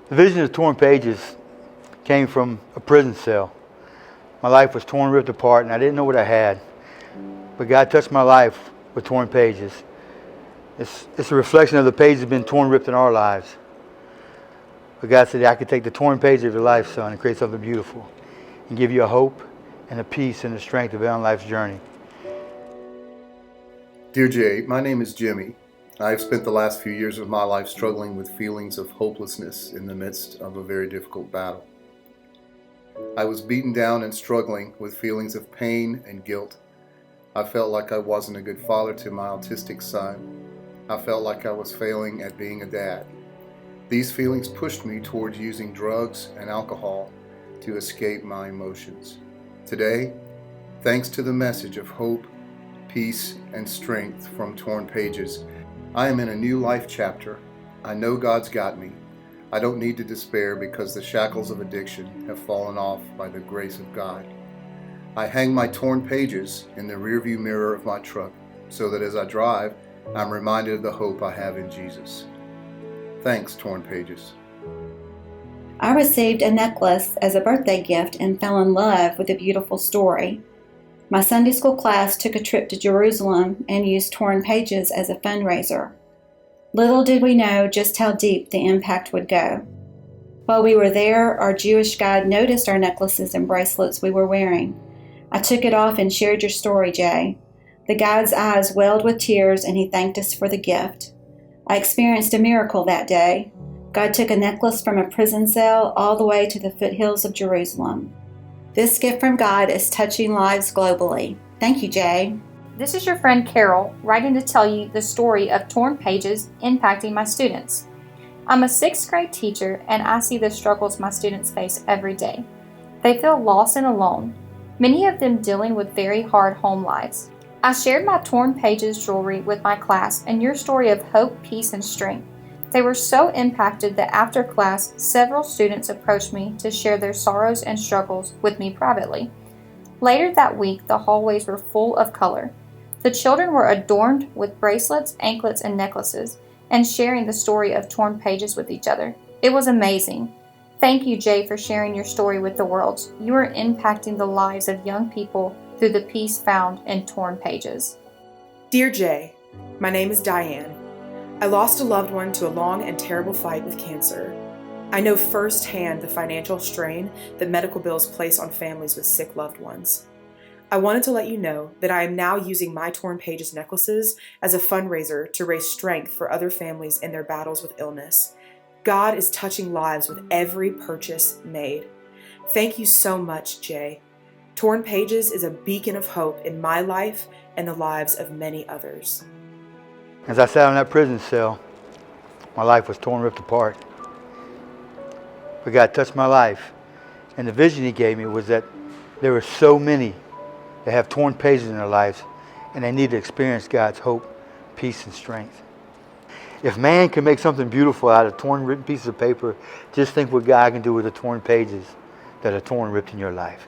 The vision of Torn Pages came from a prison cell. My life was torn, ripped apart, and I didn't know what I had. But God touched my life with Torn Pages. It's a reflection of the pages that have been torn, ripped in our lives. But God said, I could take the torn page of your life, son, and create something beautiful and give you a hope and a peace and a strength to be on life's journey. Dear Jay, my name is Jimmy. I've spent the last few years of my life struggling with feelings of hopelessness in the midst of a very difficult battle. I was beaten down and struggling with feelings of pain and guilt. I felt like I wasn't a good father to my autistic son. I felt like I was failing at being a dad. These feelings pushed me towards using drugs and alcohol to escape my emotions. Today, thanks to the message of hope, peace, and strength from Torn Pages, I am in a new life chapter. I know God's got me. I don't need to despair because the shackles of addiction have fallen off by the grace of God. I hang my torn pages in the rearview mirror of my truck so that as I drive, I'm reminded of the hope I have in Jesus. Thanks, Torn Pages. I received a necklace as a birthday gift and fell in love with a beautiful story. My Sunday school class took a trip to Jerusalem and used Torn Pages as a fundraiser. Little did we know just how deep the impact would go. While we were there, our Jewish guide noticed our necklaces and bracelets we were wearing. I took it off and shared your story, Jay. The guide's eyes welled with tears and he thanked us for the gift. I experienced a miracle that day. God took a necklace from a prison cell all the way to the foothills of Jerusalem. This gift from God is touching lives globally. Thank you, Jay. This is your friend Carol, writing to tell you the story of Torn Pages impacting my students. I'm a 6th grade teacher and I see the struggles my students face every day. They feel lost and alone, many of them dealing with very hard home lives. I shared my Torn Pages jewelry with my class and your story of hope, peace, and strength. They were so impacted that after class, several students approached me to share their sorrows and struggles with me privately. Later that week, the hallways were full of color. The children were adorned with bracelets, anklets, and necklaces, and sharing the story of Torn Pages with each other. It was amazing. Thank you, Jay, for sharing your story with the world. You are impacting the lives of young people through the peace found in Torn Pages. Dear Jay, my name is Diane. I lost a loved one to a long and terrible fight with cancer. I know firsthand the financial strain that medical bills place on families with sick loved ones. I wanted to let you know that I am now using my Torn Pages necklaces as a fundraiser to raise strength for other families in their battles with illness. God is touching lives with every purchase made. Thank you so much, Jay. Torn Pages is a beacon of hope in my life and the lives of many others. As I sat in that prison cell, my life was torn, ripped apart. But God touched my life. And the vision he gave me was that there were so many that have torn pages in their lives and they need to experience God's hope, peace, and strength. If man can make something beautiful out of torn, written pieces of paper, just think what God can do with the torn pages that are torn, ripped in your life.